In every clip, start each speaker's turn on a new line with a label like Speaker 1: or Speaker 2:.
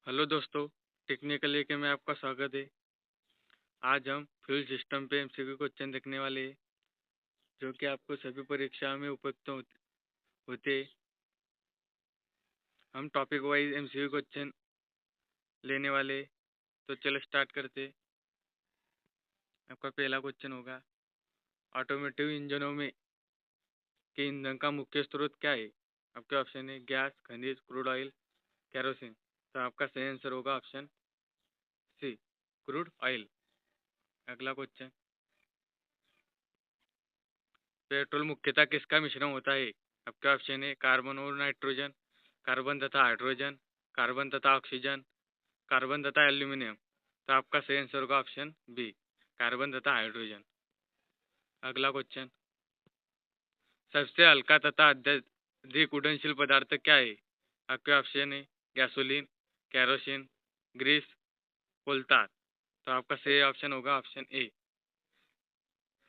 Speaker 1: Hello दोस्तों, technical के में आपका स्वागत है। आज हम फ्यूल सिस्टम पे एमसीक्यू क्वेश्चन देखने वाले हैं, जो कि आपको सभी परीक्षाओं में उपयुक्त होते हैं। हम टॉपिक वाइज एमसीक्यू क्वेश्चन लेने वाले हैं, तो चलो स्टार्ट करते हैं। आपका पहला क्वेश्चन होगा, ऑटोमेटिव इंजनों में के ईंधन का मुख्य स्रोत क्या है? आपके ऑप्शन है गैस, खनिज, क्रूड ऑयल, कैरोसिन। तो आपका सही आंसर होगा ऑप्शन सी, क्रूड ऑयल। अगला क्वेश्चन, पेट्रोल मुख्यतः किसका मिश्रण होता है? आपके ऑप्शन है कार्बन और नाइट्रोजन, कार्बन तथा हाइड्रोजन, कार्बन तथा ऑक्सीजन, कार्बन तथा एल्यूमिनियम। तो आपका सही आंसर होगा ऑप्शन बी, कार्बन तथा हाइड्रोजन। अगला क्वेश्चन, सबसे हल्का तथा अत्यधिक उड़नशील पदार्थ क्या है? आपके ऑप्शन है गैसोलीन, कैरोसिन, ग्रीस, कोलतार। तो आपका सही ऑप्शन होगा ऑप्शन ए,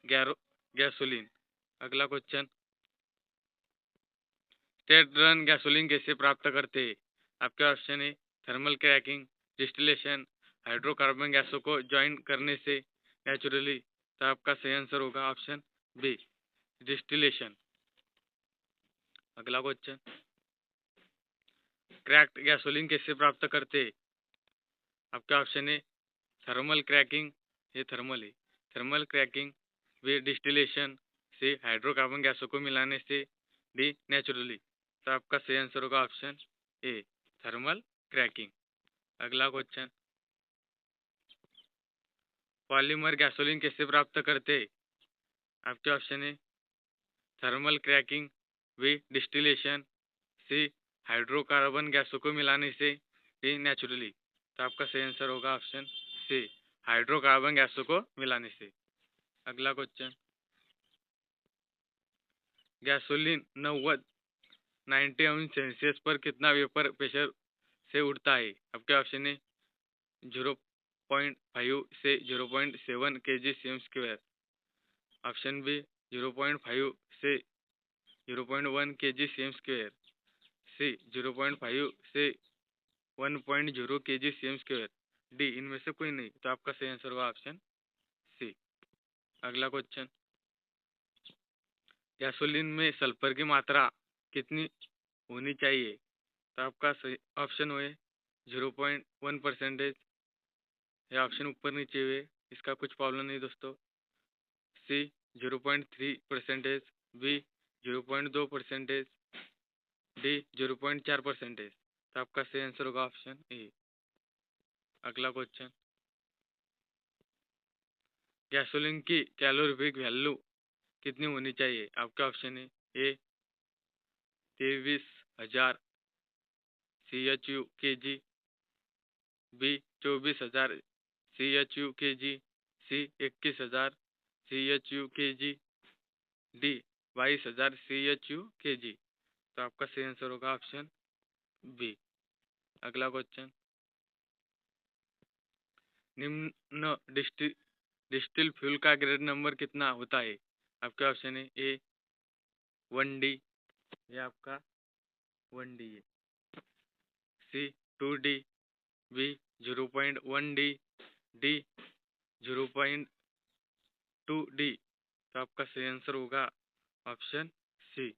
Speaker 1: गैसोलीन। अगला क्वेश्चन, स्टेट रन गैसोलीन कैसे प्राप्त करते हैं? आपके ऑप्शन है थर्मल क्रैकिंग, डिस्टिलेशन, हाइड्रोकार्बन गैसों को ज्वाइन करने से, नेचुरली। तो आपका सही आंसर होगा ऑप्शन बी, डिस्टिलेशन। अगला क्वेश्चन, क्रैक्ड गैसोलीन कैसे प्राप्त करते हैं? आपके ऑप्शन है थर्मल क्रैकिंग, ये थर्मल है, थर्मल क्रैकिंग, वे डिस्टिलेशन से, हाइड्रोकार्बन गैसों को मिलाने से, डी नेचुरली। तो आपका सही आंसर होगा ऑप्शन ए, थर्मल क्रैकिंग। अगला क्वेश्चन, पॉलीमर गैसोलीन कैसे प्राप्त करते हैं? आपके ऑप्शन है thermal cracking, B distillation, C hydrocarbon गैसों को मिलाने से, डी नेचुरली। तो आपका सही आंसर होगा ऑप्शन सी, हाइड्रोकार्बन गैसों को मिलाने से। अगला क्वेश्चन, गैसोलीन 90 अंश सेल्सियस पर कितना वेपर प्रेशर से उठता है? आपके ऑप्शन है 0.5 से 0.7 kg सेम स्क्वायर, ऑप्शन बी 0.5 से 0.1 kg सेम स्क्वायर, सी 0.5 से 1.0 kg सेम स्क्वायर, डी इनमें से कोई नहीं। तो आपका सही आंसर होगा ऑप्शन सी। अगला क्वेश्चन, गैसोलीन में सल्फर की मात्रा कितनी होनी चाहिए? तो आपका सही ऑप्शन हुए 0.1%, या ऑप्शन ऊपर नीचे हुए, इसका कुछ प्रॉब्लम नहीं दोस्तों। सी 0.3%, बी 0.2%, डी 0.4%। तो आपका सही आंसर होगा ऑप्शन ए। अगला क्वेश्चन, गैसोलीन की कैलोरीफिक वैल्यू कितनी होनी चाहिए? आपके ऑप्शन है ए 23,000 CHU के जी, बी 24,000 CHU के जी, सी 21,000 CHU के जी, डी 22,000 CHU के जी। तो आपका सही आंसर होगा ऑप्शन बी। अगला क्वेश्चन, निम्न डिस्टिल फ्यूल का ग्रेड नंबर कितना होता है? आपके ऑप्शन है ए 1D, ये आपका 1D है, सी 2D, B 0.1D, D 0.2D। तो आपका सही आंसर होगा ऑप्शन सी,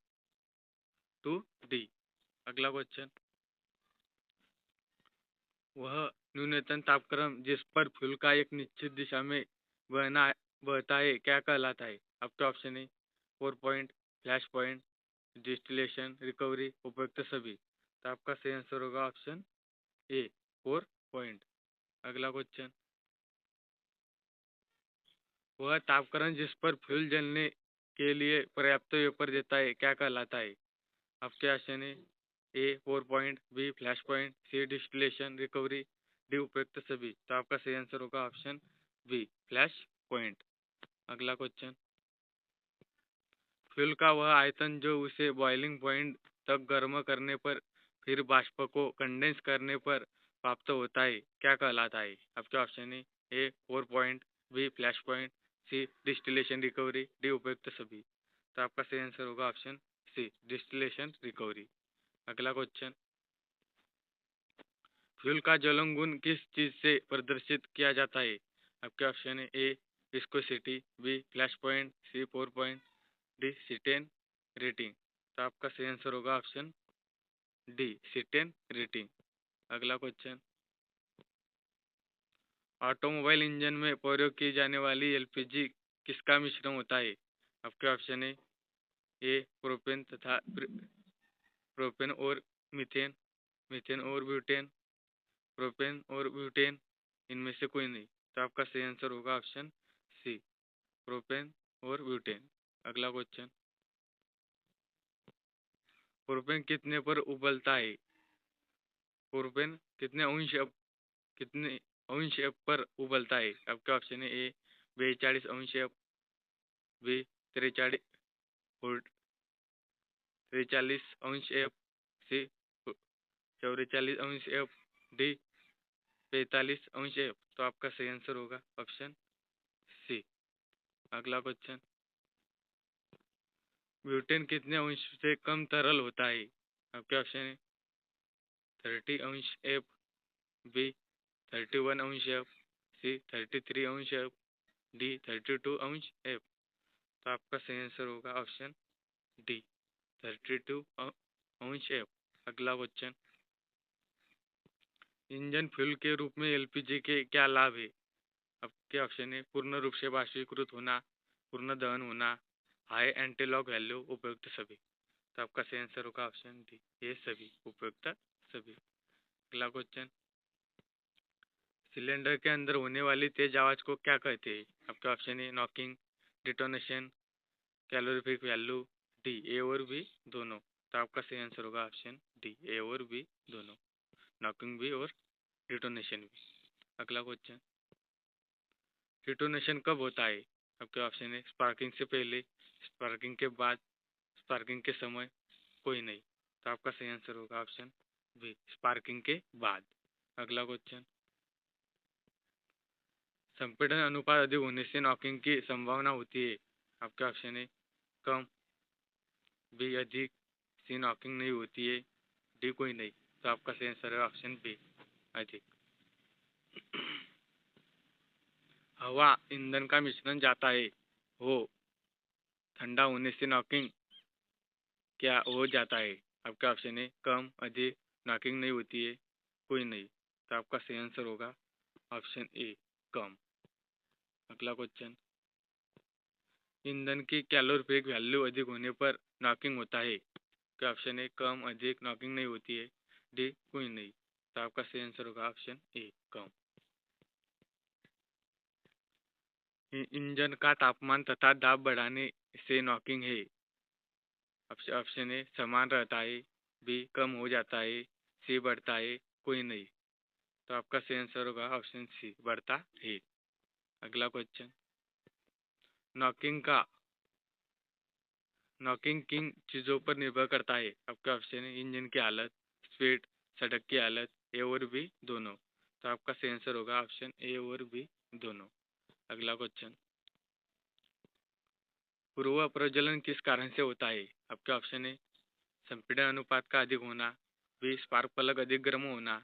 Speaker 1: 2D। अगला क्वेश्चन, वह न्यूनतम तापक्रम जिस पर फ्यूल का एक निश्चित दिशा में बहना बहता है क्या कहलाता है? आपके ऑप्शन है 4 point, flash point, distillation, recovery, उपयुक्त सभी। तो आपका सही आंसर होगा ऑप्शन ए, 4 पॉइंट। अगला क्वेश्चन, वह तापक्रम जिस पर फ्यूल जलने के लिए पर्याप्त वेपर देता है क्या कहलाता है? आपके ऑप्शन है ए 4 पॉइंट, बी फ्लैश पॉइंट, सी डिस्टिलेशन, रिकवरी, डी उपयुक्त सभी। तो आपका सही आंसर होगा ऑप्शन बी, फ्लैश पॉइंट। अगला क्वेश्चन, फ्यूल का वह आयतन जो उसे बॉइलिंग पॉइंट तक गर्म करने पर फिर बाष्प को कंडेंस करने पर प्राप्त होता है क्या कहलाता है? आपके ऑप्शन है ए 4 पॉइंट, बी फ्लैश पॉइंट, सी डिस्टिलेशन रिकवरी, डी उपयुक्त सभी। तो आपका सही आंसर होगा ऑप्शन सी, डिस्टिलेशन रिकवरी। अगला क्वेश्चन, फ्यूल का ज्वलन गुण किस चीज से प्रदर्शित किया जाता है? आपके ऑप्शन है A viscosity, B flash point, C pour point, D cetane rating. तो आपका सही आंसर होगा ऑप्शन डी सीटेन रेटिंग। अगला क्वेश्चन, ऑटोमोबाइल इंजन में प्रयोग की जाने वाली एलपीजी किसका मिश्रण होता है? आपके ऑप्शन है ए प्रोपेन तथा प्रोपेन और मीथेन, मीथेन और ब्यूटेन, प्रोपेन और ब्यूटेन, इनमें से कोई नहीं। तो आपका सही आंसर होगा ऑप्शन सी प्रोपेन और ब्यूटेन। अगला क्वेश्चन, प्रोपेन कितने पर उबलता है? प्रोपेन कितने अंश पर उबलता है? आपके ऑप्शन है ए 42 अंश, बी 43 43 अंश, सी 44 अंश, डी 45 अंश। तो आपका सही आंसर होगा ऑप्शन सी। अगला क्वेश्चन, ब्यूटेन कितने अंश से कम तरल होता है? आपके ऑप्शन है 30 अंश, बी 31 अंश, सी 33 अंश, डी 32 अंश। तो आपका सही आंसर होगा ऑप्शन डी 32 अंश। अगला क्वेश्चन, इंजन फ्यूल के रूप में एलपीजी के क्या लाभ है? आपके ऑप्शन है पूर्ण रूप से वाष्पीकृत होना, पूर्ण दहन होना, हाई एंटीलॉग वैल्यू, उपयुक्त सभी। तो आपका सही आंसर होगा ऑप्शन डी ये सभी, उपयुक्त सभी। अगला क्वेश्चन, सिलेंडर के अंदर होने वाली तेज आवाज को क्या कहते हैं? आपके ऑप्शन है knocking, detonation, calorific value, D A और बी दोनों। तो आपका सही आंसर होगा ऑप्शन डी ए और बी दोनों, नॉकिंग भी और डिटोनेशन भी। अगला क्वेश्चन, डिटोनेशन कब होता है? आपके ऑप्शन है स्पार्किंग से पहले, स्पार्किंग के बाद, स्पार्किंग के समय, कोई नहीं। तो आपका सही आंसर होगा ऑप्शन बी स्पार्किंग के बाद। अगला क्वेश्चन, संपीड़न अनुपात अधिक होने से नॉकिंग की संभावना होती है? आपके ऑप्शन है कम, बी अधिक, सी नॉकिंग नहीं होती है, डी कोई नहीं। तो आपका सही आंसर है ऑप्शन बी अधिक। हवा ईंधन का मिश्रण जाता है, हो ठंडा होने से नॉकिंग क्या हो जाता है? आपका ऑप्शन है कम, अधिक, नॉकिंग नहीं होती है, कोई नहीं। तो आपका सही आंसर होगा ऑप्शन ए कम। अगला क्वेश्चन, ईंधन की कैलोरीफिक वैल्यू अधिक होने पर नॉकिंग होता है? क्या ऑप्शन है कम, अधिक, नॉकिंग नहीं होती है, डी कोई नहीं। तो आपका सही आंसर होगा ऑप्शन ए कम। इंजन का तापमान तथा दाब बढ़ाने से नॉकिंग है? ऑप्शन ए समान रहता है, बी कम हो जाता है, सी बढ़ता है, कोई नहीं। तो आपका सही आंसर होगा ऑप्शन सी बढ़ता है। अगला क्वेश्चन, नॉकिंग का नॉकिंग किन चीज़ों पर निर्भर करता है? आपका ऑप्शन है इंजन की हालत, स्पीड, सड़क की हालत, ए और बी दोनों। तो आपका सही आंसर होगा ऑप्शन ए और बी दोनों। अगला क्वेश्चन, पूर्व प्रज्वलन किस कारण से होता है? आपके ऑप्शन है संपीड़न अनुपात का अधिक होना, बी स्पार्क प्लग अधिक गर्म होना,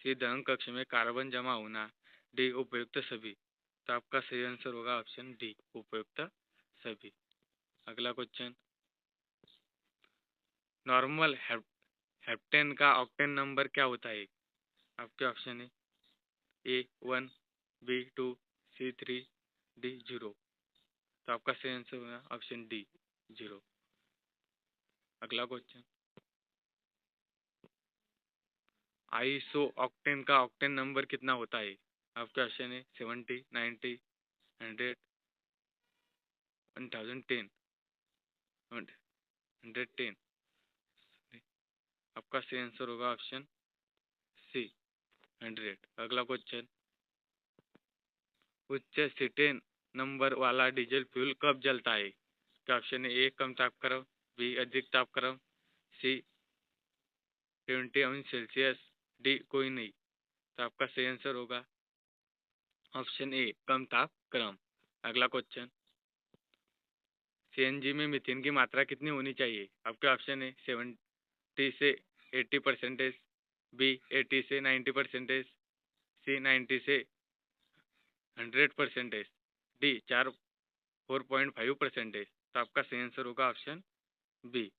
Speaker 1: सी दहन कक्ष में कार्बन जमा होना, डी उपयुक्त सभी। तो आपका सही आंसर होगा ऑप्शन डी उपयुक्त सभी। अगला क्वेश्चन, नॉर्मल हेप्टेन का ऑक्टेन नंबर क्या होता है? आपके ऑप्शन है ए 1, बी 2, सी 3, डी 0। तो आपका सही आंसर होगा ऑप्शन डी 0। अगला क्वेश्चन, आइसो ऑक्टेन का ऑक्टेन नंबर कितना होता है? आपके ऑप्शन है 70, 90, 100, 1010, 110। आपका सही आंसर होगा ऑप्शन सी 100। अगला क्वेश्चन, उच्च सीटेन नंबर वाला डीजल फ्यूल कब जलता है? क्या ऑप्शन है ए कम तापक्रम, बी अधिक तापक्रम, सी 20 अंश सेल्सियस, डी कोई नहीं। तो आपका सही आंसर होगा ऑप्शन ए कम तापक्रम। अगला क्वेश्चन, सीएनजी में मीथेन की मात्रा कितनी होनी चाहिए? आपके ऑप्शन है 70 से 80%, बी 80 से 90%, सी 90 से 100%, डी 4.5%। तो आपका सही आंसर होगा ऑप्शन बी।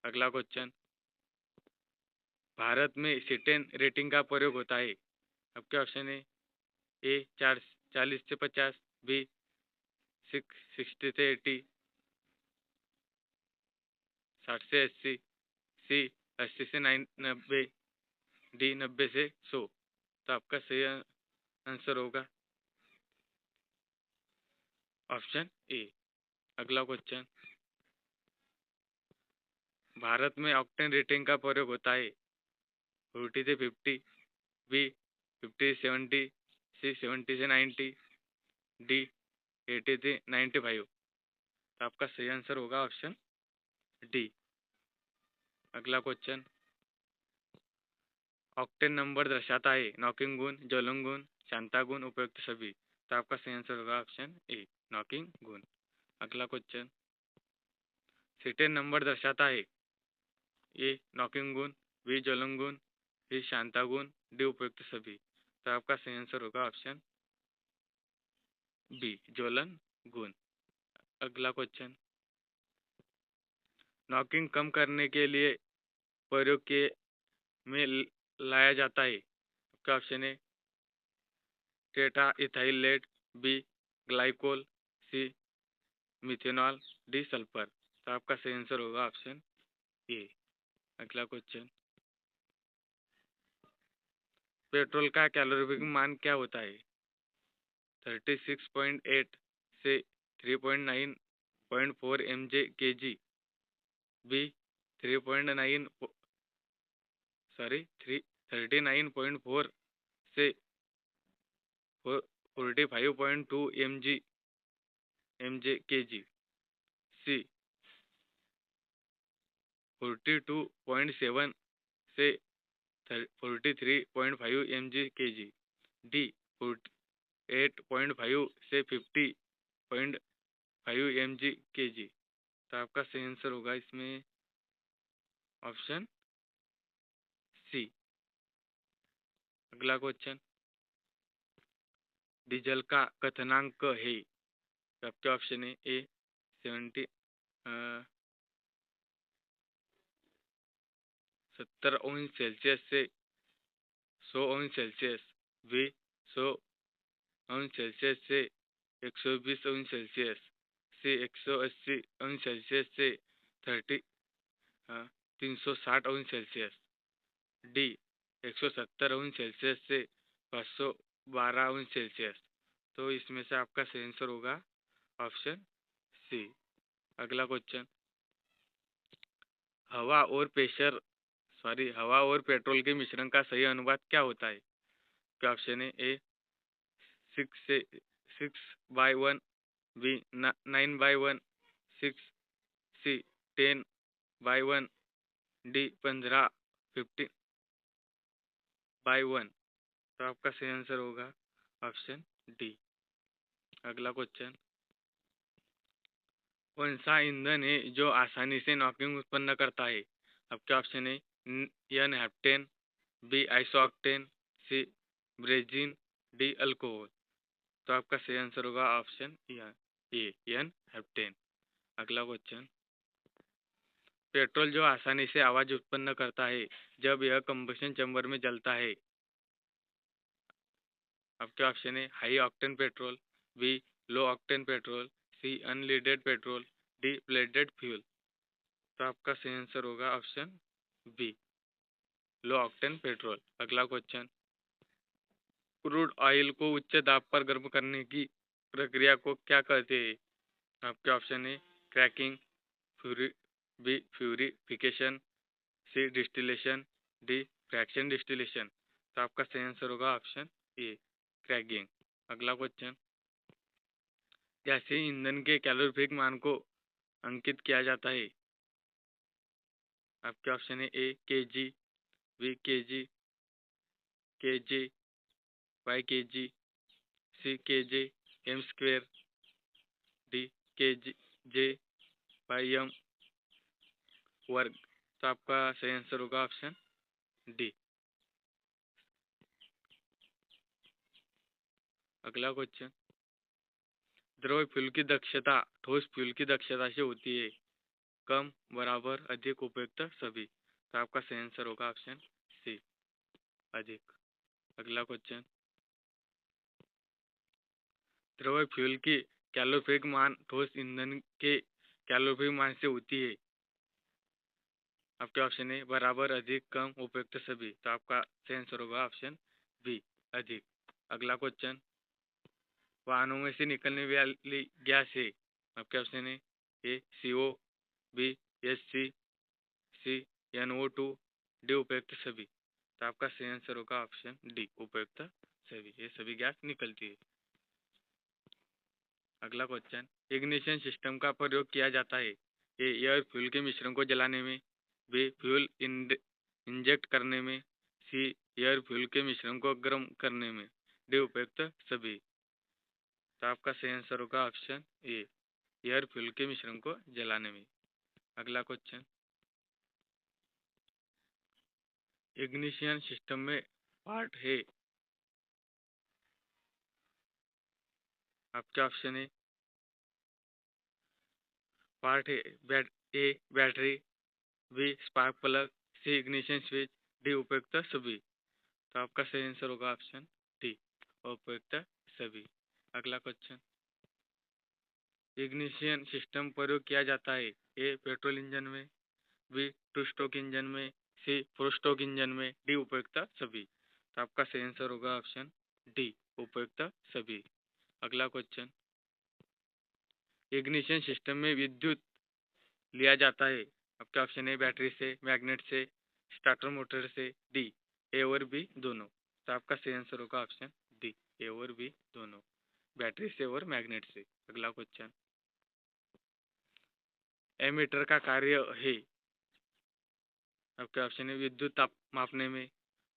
Speaker 1: अगला क्वेश्चन, भारत में सिटेन रेटिंग का प्रयोग होता है। आपके ऑप्शन है ए 40 से 50, बी 60 से 80, 60 से 80, सी 80 से 90, डी 90 से 100। तो आपका सही आंसर होगा ऑप्शन ए। अगला क्वेश्चन, भारत में ऑक्टेन रेटिंग का प्रयोग होता है। 40 से 50, बी 50 से 70, सी 70 से 90, डी 80 से 95। तो आपका सही आंसर होगा ऑप्शन डी। अगला क्वेश्चन, ऑक्टेन नंबर दर्शाता है नॉकिंग गुण, ज्वलन गुण, शांता गुण, उपयुक्त सभी। तो आपका सही आंसर होगा ऑप्शन ए, नॉकिंग गुण। अगला क्वेश्चन, सिटेन नंबर दर्शाता है ए नॉकिंग गुण, बी ज्वलन गुण, सी शांता गुण, डी उपयुक्त सभी। तो आपका सही आंसर होगा ऑप्शन बी, ज्वलन गुण। अगला क्वेश्चन, नॉकिंग कम करने के लिए प्रयोग के में लाया जाता है। आपका ऑप्शन है tetra ethyl lead, B glycol, C methanol, D sulphur. तो आपका सही आंसर होगा ऑप्शन ए। अगला क्वेश्चन, पेट्रोल का कैलोरीफिक मान क्या होता है। 36.8 से 3.9.4 mg/kg, बी 3.9 सॉरी 39.4 से 45.2 mg/kg, सी 42.7 से 43.5 mg/kg, डी 48.5 से 50.5 mg/kg। तो आपका सही आंसर होगा इसमें ऑप्शन सी। अगला क्वेश्चन, डीजल का कथनांक है। आपके ऑप्शन है ए 70 अंश सेल्सियस से 100 अंश सेल्सियस, बी 100 अंश सेल्सियस से 120 अंश सेल्सियस, सी 180 अंश सेल्सियस से 360 अंश सेल्सियस, डी 170 अंश सेल्सियस से 512 अंश सेल्सियस। तो इसमें से आपका सही आंसर होगा ऑप्शन सी। अगला क्वेश्चन, हवा और हवा और पेट्रोल के मिश्रण का सही अनुपात क्या होता है। क्या ऑप्शन है ए 6/1, बी 9/1, सी 10/1, डी 15/1। तो आपका सही आंसर होगा ऑप्शन डी। अगला क्वेश्चन, कौन सा ईंधन है जो आसानी से नॉकिंग उत्पन्न करता है। आपके ऑप्शन है एन हेप्टेन, बी आइसोक्टेन, सी ब्रेजिन, डी अल्कोहल। तो आपका सही आंसर होगा ऑप्शन ए, एन हेप्टेन। अगला क्वेश्चन, पेट्रोल जो आसानी से आवाज उत्पन्न करता है जब यह कंबशन चैम्बर में जलता है। आपके ऑप्शन है high octane petrol, B low octane petrol, C unleaded petrol, D blended fuel. तो आपका सही आंसर होगा option B, low octane petrol. अगला क्वेश्चन, क्रूड ऑयल को उच्च दाब पर गर्म करने की प्रक्रिया को क्या कहते हैं। आपके ऑप्शन है क्रैकिंग, फ्यूरी बी प्यूरिफिकेशन, सी डिस्टिलेशन, डी फ्रैक्शन डिस्टिलेशन। तो आपका सही आंसर होगा ऑप्शन ए, क्रैकिंग। अगला क्वेश्चन, जैसे ईंधन के कैलोरीफिक मान को अंकित किया जाता है। आपके ऑप्शन है A kg, B kg, kJ by kg, C kJ m square, D kg J by m वर्ग। तो आपका सही आंसर होगा ऑप्शन डी, अगला क्वेश्चन, द्रव फ्यूल की दक्षता ठोस फ्यूल की दक्षता से होती है, कम, बराबर, अधिक, उपयुक्त, सभी। तो आपका सही आंसर होगा ऑप्शन सी, अधिक। अगला क्वेश्चन, द्रव फ्यूल की कैलोरीफिक मान ठोस ईंधन के कैलोरीफिक मान से होती है। आपके ऑप्शन है बराबर, अधिक, कम, उपयुक्त, सभी। तो आपका सही आंसर होगा ऑप्शन बी, अधिक। अगला क्वेश्चन, वाहनों में से निकलने वाली गैस है। आपके ऑप्शन है ए CO, बी SC, सी NO2, डी उपयुक्त सभी। तो आपका सही आंसर होगा ऑप्शन डी, उपयुक्त सभी। ये सभी गैस निकलती है। अगला क्वेश्चन, इग्निशन सिस्टम का प्रयोग किया जाता है। ए एयर फ्यूल के मिश्रण को जलाने में, बी फ्यूल इंजेक्ट करने में, सी एयर फ्यूल के मिश्रण को गर्म करने में, डी उपयुक्त सभी। तो आपका सही आंसर होगा ऑप्शन ए, एयर फ्यूल के मिश्रण को जलाने में। अगला क्वेश्चन, इग्निशन सिस्टम में पार्ट है। आपके ऑप्शन है पार्ट है A battery, B spark plug, C ignition switch, D उपयुक्त सभी। तो आपका सही आंसर होगा ऑप्शन डी, उपयुक्त सभी। अगला क्वेश्चन, इग्निशन सिस्टम प्रयोग किया जाता है। ए पेट्रोल इंजन में, बी टू स्ट्रोक इंजन में, सी फोर स्ट्रोक इंजन में, डी उपयुक्त सभी। तो आपका सही आंसर होगा ऑप्शन डी, उपयुक्त सभी। अगला क्वेश्चन, इग्निशन सिस्टम में विद्युत लिया जाता है। आपके ऑप्शन है बैटरी से, मैग्नेट से, स्टार्टर मोटर से, डी ए और बी दोनों। तो आपका सही आंसर होगा ऑप्शन डी, ए और बी दोनों, बैटरी से और मैग्नेट से। अगला क्वेश्चन, एमीटर का कार्य है। आपके ऑप्शन है विद्युत ताप मापने में,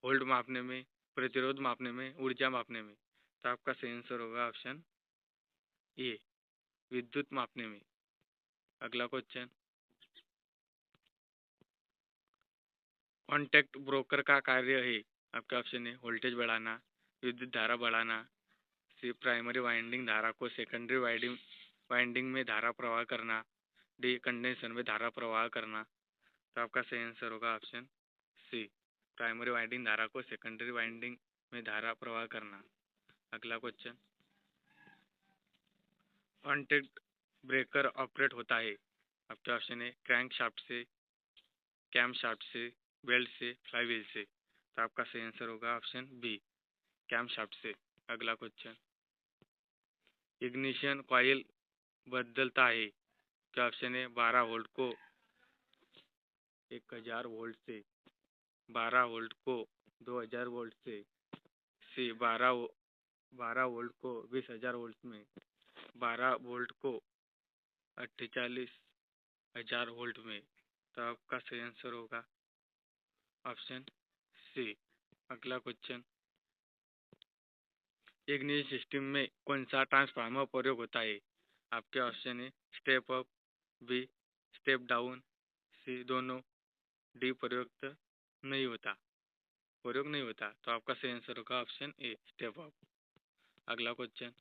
Speaker 1: वोल्ट मापने में, प्रतिरोध मापने में, ऊर्जा मापने में। तो आपका सही आंसर होगा ऑप्शन ए, विद्युत मापने में। अगला क्वेश्चन, कॉन्टैक्ट ब्रोकर का कार्य है। आपके ऑप्शन है वोल्टेज बढ़ाना, विद्युत धारा बढ़ाना, सी प्राइमरी वाइंडिंग धारा को सेकेंडरी वाइंडिंग में धारा प्रवाह करना, डी कंडेंसर में धारा प्रवाह करना। तो आपका सही आंसर होगा ऑप्शन सी, प्राइमरी वाइंडिंग धारा को सेकेंडरी वाइंडिंग में धारा प्रवाह करना। अगला क्वेश्चन, कॉन्टैक्ट ब्रेकर ऑपरेट होता है। आपके ऑप्शन है क्रैंक शाफ्ट से, कैम शाफ्ट से, बेल्ट से, फ्लाईव्हील से। तो आपका सही आंसर होगा ऑप्शन बी, कैम शाफ्ट से। अगला क्वेश्चन, इग्निशन कॉइल बदलता है। क्या ऑप्शन है 12 वोल्ट को 1000 वोल्ट से, 12 वोल्ट को 2000 वोल्ट से, सी 12 वोल्ट को 20,000 वोल्ट में, 12 वोल्ट को 48,000 वोल्ट में। तो आपका सही आंसर होगा ऑप्शन सी। अगला क्वेश्चन, इग्निशन सिस्टम में कौन सा ट्रांसफार्मर प्रयोग होता है। आपके ऑप्शन है step up, B step down, C दोनों, डी प्रयोग नहीं होता। तो आपका सही आंसर होगा ऑप्शन ए, स्टेप अप। अगला क्वेश्चन,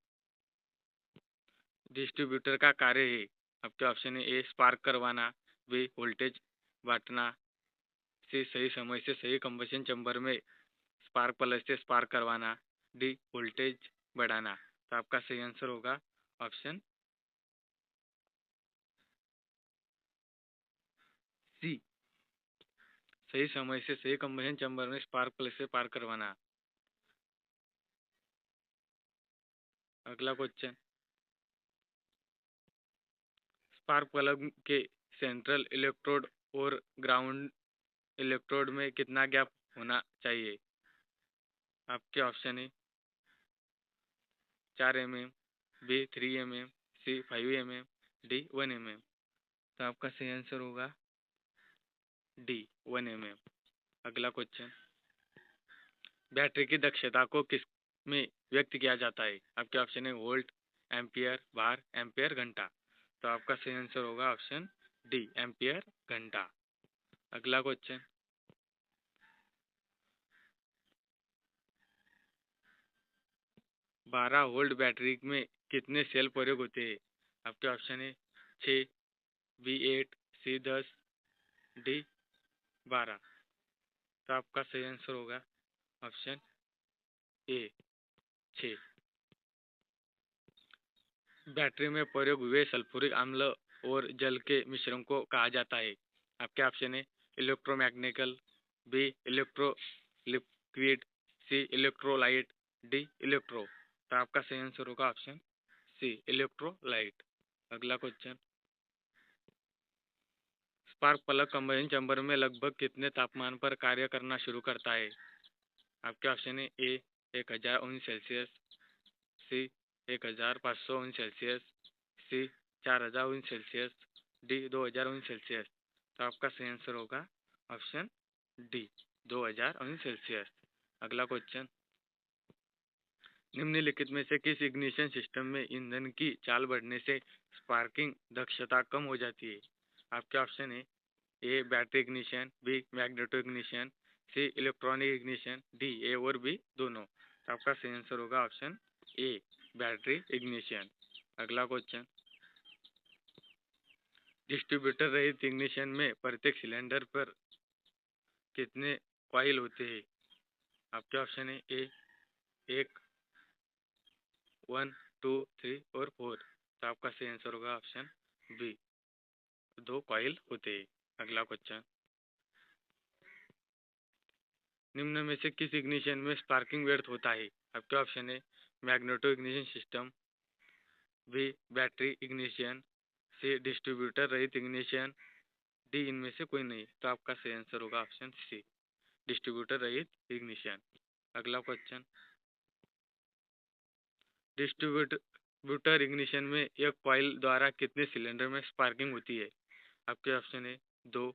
Speaker 1: डिस्ट्रीब्यूटर का कार्य है। आपके ऑप्शन है ए स्पार्क करवाना, बी वोल्टेज बांटना, सी सही समय से सही कंबशन चैम्बर में स्पार्क प्लग से स्पार्क करवाना, डी वोल्टेज बढ़ाना। तो आपका सही आंसर होगा ऑप्शन सी, सही समय से सही कंबशन चैम्बर में स्पार्क प्लग से पार करवाना। अगला क्वेश्चन, स्पार्क प्लग के सेंट्रल इलेक्ट्रोड और ग्राउंड इलेक्ट्रोड में कितना गैप होना चाहिए। आपके ऑप्शन है 4 mm, बी 3 mm, सी 5 mm, डी 1 mm। तो आपका सही आंसर होगा डी 1 mm। अगला क्वेश्चन, बैटरी की दक्षता को किस में व्यक्त किया जाता है। आपके ऑप्शन है वोल्ट, एम्पियर, बार, एम्पियर, घंटा। तो आपका सही आंसर होगा ऑप्शन डी, एम्पियर घंटा। अगला क्वेश्चन, 12 वोल्ट बैटरी में कितने सेल प्रयोग होते हैं? आपके ऑप्शन है 6, बी 8, सी 10, डी 12। तो आपका सही आंसर होगा ऑप्शन ए 6। बैटरी में प्रयोग हुए सल्फ्यूरिक अम्ल और जल के मिश्रण को कहा जाता है? आपके ऑप्शन है इलेक्ट्रोमैग्नेटिकल, बी इलेक्ट्रो लिक्विड, सी इलेक्ट्रोलाइट, डी इलेक्ट्रो। तो आपका सही आंसर होगा ऑप्शन सी इलेक्ट्रोलाइट। अगला question, spark plug combustion chamber में लगभग कितने तापमान पर कार्य करना शुरू करता है? आपके ऑप्शन है ए 1000 अंश सेल्सियस, सी 1500 अंश सेल्सियस, सी 4000 अंश सेल्सियस, डी 2000 अंश सेल्सियस। तो आपका सही आंसर होगा ऑप्शन डी 2000 अंश सेल्सियस। अगला क्वेश्चन, निम्नलिखित में से किस इग्निशन सिस्टम में ईंधन की चाल बढ़ने से स्पार्किंग दक्षता कम हो जाती है? आपके ऑप्शन है A battery ignition, B magneto ignition, C electronic ignition, D A और बी दोनों। तो आपका सही आंसर होगा ऑप्शन ए बैटरी इग्निशन। अगला क्वेश्चन, डिस्ट्रीब्यूटर रहित इग्निशन में प्रत्येक सिलेंडर पर कितने कॉइल होते हैं? आपके ऑप्शन है ए 1, 1, 2, 3 और 4। तो आपका सही आंसर होगा ऑप्शन बी 2 कॉइल होते हैं। अगला क्वेश्चन, निम्न में से किस इग्निशन में स्पार्किंग व्यर्थ होता है? आपके ऑप्शन है magneto ignition system, B battery ignition, C distributor रहित इग्निशन, डी इनमें से कोई नहीं। तो आपका सही आंसर होगा ऑप्शन सी डिस्ट्रीब्यूटर रहित इग्निशन। अगला क्वेश्चन, डिस्ट्रीब्यूटर इग्निशन में एक कॉइल द्वारा कितने सिलेंडर में स्पार्किंग होती है? आपके ऑप्शन है 2,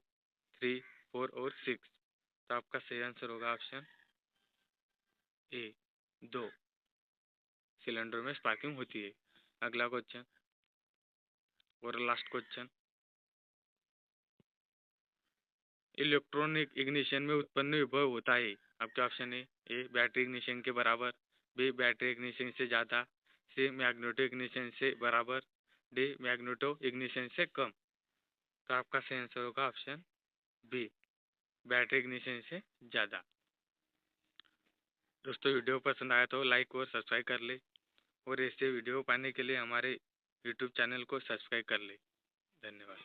Speaker 1: 3, 4 और 6। तो आपका सही आंसर होगा ऑप्शन ए 2 सिलेंडर में स्पार्किंग होती है। अगला क्वेश्चन और लास्ट क्वेश्चन, इलेक्ट्रॉनिक इग्निशन में उत्पन्न विभव होता है? आपके ऑप्शन है ए बैटरी इग्निशन के बराबर, बी बैटरी इग्निशन से ज़्यादा, सी मैग्नेटो इग्निशन से बराबर, डी मैग्नेटो इग्निशन से कम। तो आपका सही आंसर होगा ऑप्शन बी बैटरी इग्निशन से ज़्यादा। दोस्तों वीडियो पसंद आया तो लाइक और सब्सक्राइब कर ले, और ऐसे वीडियो पाने के लिए हमारे यूट्यूब चैनल को सब्सक्राइब कर ले। धन्यवाद।